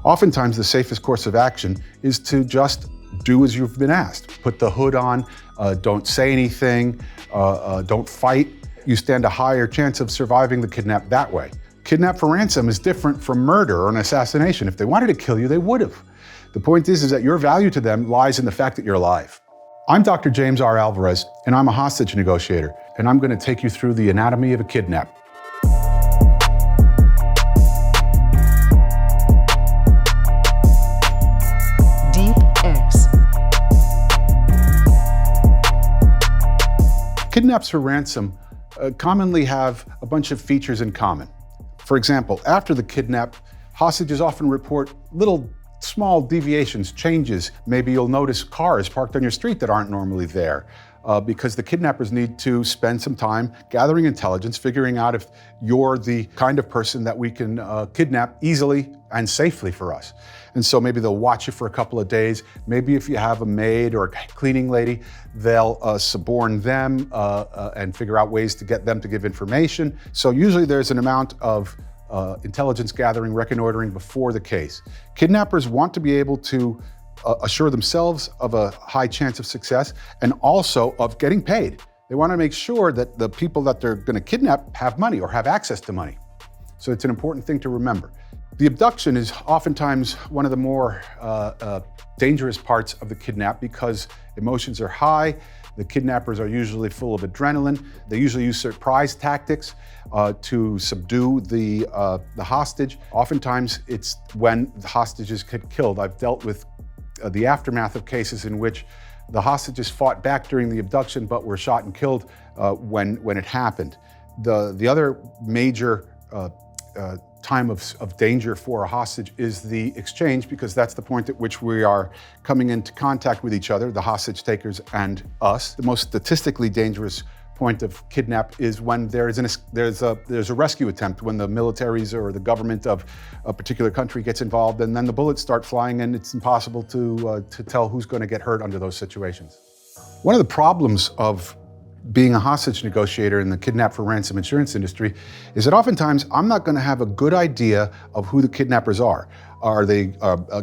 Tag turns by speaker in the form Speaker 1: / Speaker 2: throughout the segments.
Speaker 1: Oftentimes, the safest course of action is to just do as you've been asked. Put the hood on, don't say anything, don't fight. You stand a higher chance of surviving the kidnap that way. Kidnap for ransom is different from murder or an assassination. If they wanted to kill you, they would have. The point is that your value to them lies in the fact that you're alive. I'm Dr. James R. Alvarez, and I'm a hostage negotiator, and I'm going to take you through the anatomy of a kidnap.
Speaker 2: DEEPX.
Speaker 1: Kidnaps for ransom commonly have a bunch of features in common. For example, after the kidnap, hostages often report little small deviations, changes. Maybe you'll notice cars parked on your street that aren't normally there because the kidnappers need to spend some time gathering intelligence, figuring out if you're the kind of person that we can kidnap easily and safely for us. And so maybe they'll watch you for a couple of days. Maybe if you have a maid or a cleaning lady, they'll suborn them and figure out ways to get them to give information. So usually there's an amount of intelligence gathering, reconnoitering before the case. Kidnappers want to be able to assure themselves of a high chance of success and also of getting paid. They want to make sure that the people that they're going to kidnap have money or have access to money. So it's an important thing to remember. The abduction is oftentimes one of the more dangerous parts of the kidnap because emotions are high. The kidnappers are usually full of adrenaline. They usually use surprise tactics to subdue the hostage. Oftentimes, it's when the hostages get killed. I've dealt with the aftermath of cases in which the hostages fought back during the abduction but were shot and killed when it happened. The other major time of danger for a hostage is the exchange, because that's the point at which we are coming into contact with each other, the hostage takers and us. The most statistically dangerous point of kidnap is when there's a rescue attempt, when the militaries or the government of a particular country gets involved, and then the bullets start flying and it's impossible to tell who's going to get hurt under those situations. One of the problems of being a hostage negotiator in the kidnap for ransom insurance industry is that oftentimes I'm not going to have a good idea of who the kidnappers are. Are they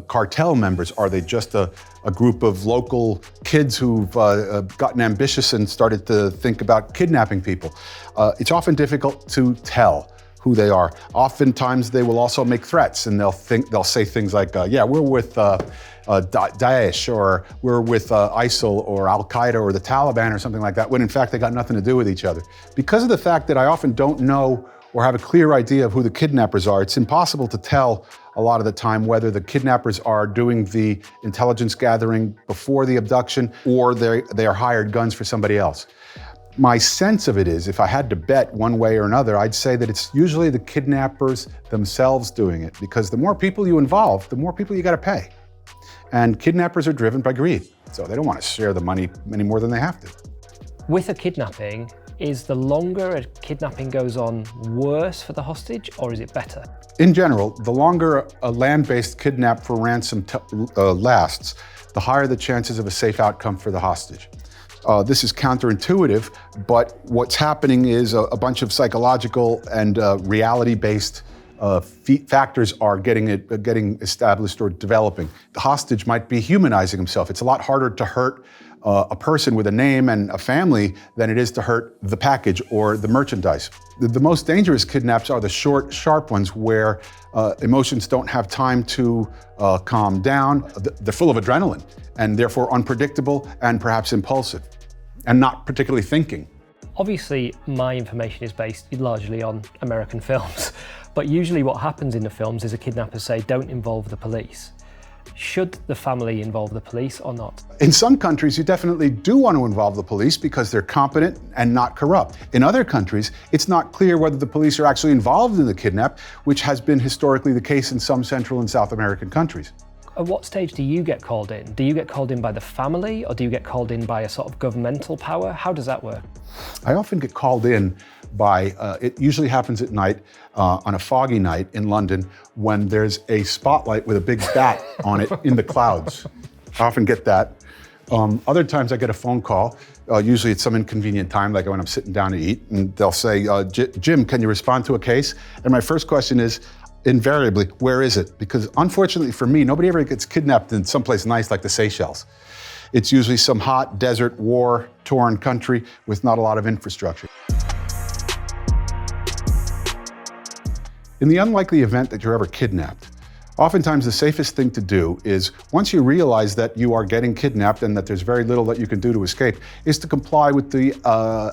Speaker 1: cartel members? Are they just a group of local kids who've gotten ambitious and started to think about kidnapping people? It's often difficult to tell who they are. Oftentimes they will also make threats, and they'll say things like, yeah, we're with Daesh, or we're with ISIL or Al-Qaeda or the Taliban or something like that, when in fact they got nothing to do with each other. Because of the fact that I often don't know or have a clear idea of who the kidnappers are, it's impossible to tell a lot of the time whether the kidnappers are doing the intelligence gathering before the abduction or they are hired guns for somebody else. My sense of it is, if I had to bet one way or another, I'd say that it's usually the kidnappers themselves doing it, because the more people you involve, the more people you got to pay. And kidnappers are driven by greed, so they don't want to share the money any more than they have to.
Speaker 2: With a kidnapping, is the longer a kidnapping goes on worse for the hostage, or is it better? In
Speaker 1: general, the longer a land-based kidnap for ransom lasts, the higher the chances of a safe outcome for the hostage. This is counterintuitive, but what's happening is a bunch of psychological and reality-based factors are getting established or developing. The hostage might be humanizing himself. It's a lot harder to hurt a person with a name and a family than it is to hurt the package or the merchandise. The most dangerous kidnaps are the short, sharp ones where emotions don't have time to calm down. They're full of adrenaline and therefore unpredictable and perhaps impulsive and not particularly thinking.
Speaker 2: Obviously, my information is based largely on American films, but usually what happens in the films is the kidnappers say, don't involve the police. Should the family involve the police or not?
Speaker 1: In some countries, you definitely do want to involve the police because they're competent and not corrupt. In other countries, it's not clear whether the police are actually involved in the kidnap, which has been historically the case in some Central and South American countries.
Speaker 2: At what stage do you get called in? Do you get called in by the family, or do you get called in by a sort of governmental power? How does that work?
Speaker 1: I often get called in by, it usually happens at night, on a foggy night in London, when there's a spotlight with a big bat on it in the clouds. I often get that. Other times I get a phone call, usually at some inconvenient time, like when I'm sitting down to eat, and they'll say, Jim, can you respond to a case? And my first question is, invariably, where is it? Because unfortunately for me, nobody ever gets kidnapped in someplace nice like the Seychelles. It's usually some hot desert, war-torn country with not a lot of infrastructure. In the unlikely event that you're ever kidnapped, oftentimes the safest thing to do is, once you realize that you are getting kidnapped and that there's very little that you can do to escape, is to comply with the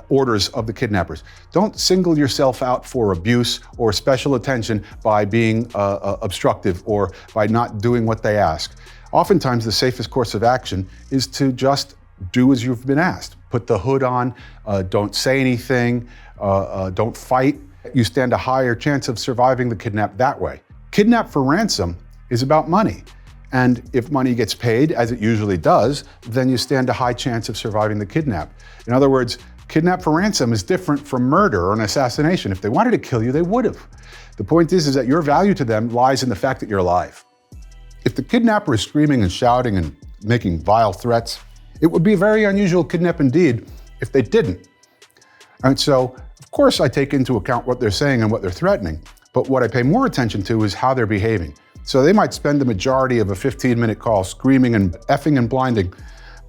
Speaker 1: orders of the kidnappers. Don't single yourself out for abuse or special attention by being obstructive or by not doing what they ask. Oftentimes the safest course of action is to just do as you've been asked. Put the hood on, don't say anything, don't fight. You stand a higher chance of surviving the kidnap that way. Kidnap for ransom is about money. And if money gets paid, as it usually does, then you stand a high chance of surviving the kidnap. In other words, kidnap for ransom is different from murder or an assassination. If they wanted to kill you, they would have. The point is that your value to them lies in the fact that you're alive. If the kidnapper is screaming and shouting and making vile threats, it would be a very unusual kidnap indeed if they didn't. And so, of course, I take into account what they're saying and what they're threatening, but what I pay more attention to is how they're behaving. So they might spend the majority of a 15-minute call screaming and effing and blinding,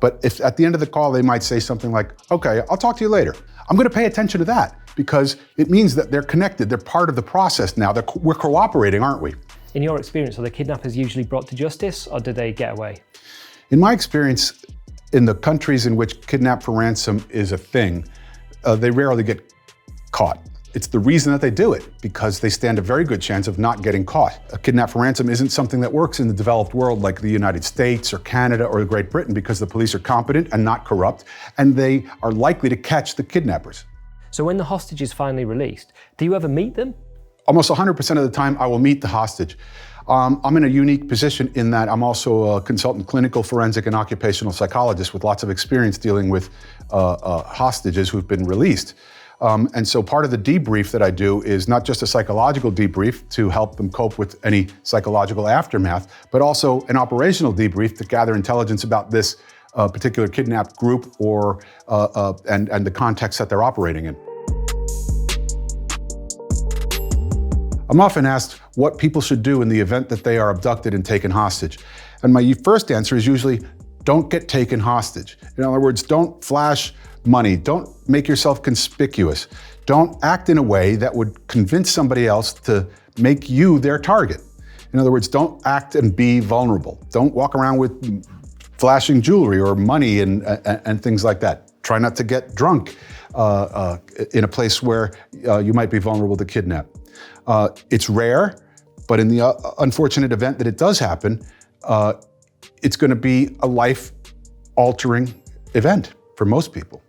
Speaker 1: but if at the end of the call they might say something like, okay, I'll talk to you later. I'm gonna pay attention to that because it means that they're connected, they're part of the process now, we're cooperating, aren't we?
Speaker 2: In your experience, are the kidnappers usually brought to justice or do they get away?
Speaker 1: In my experience, in the countries in which kidnap for ransom is a thing, they rarely get caught. It's the reason that they do it, because they stand a very good chance of not getting caught. A kidnap for ransom isn't something that works in the developed world like the United States or Canada or Great Britain, because the police are competent and not corrupt, and they are likely to catch the kidnappers.
Speaker 2: So when the hostage is finally released, do you ever meet them?
Speaker 1: Almost 100% of the time, I will meet the hostage. I'm in a unique position in that I'm also a consultant clinical forensic and occupational psychologist with lots of experience dealing with hostages who've been released. And so part of the debrief that I do is not just a psychological debrief to help them cope with any psychological aftermath, but also an operational debrief to gather intelligence about this particular kidnapped group or and the context that they're operating in. I'm often asked what people should do in the event that they are abducted and taken hostage. And my first answer is usually, don't get taken hostage. In other words, don't flash money, don't make yourself conspicuous, don't act in a way that would convince somebody else to make you their target. In other words, don't act and be vulnerable. Don't walk around with flashing jewelry or money and things like that. Try not to get drunk in a place where you might be vulnerable to kidnap. It's rare, but in the unfortunate event that it does happen, it's going to be a life-altering event for most people.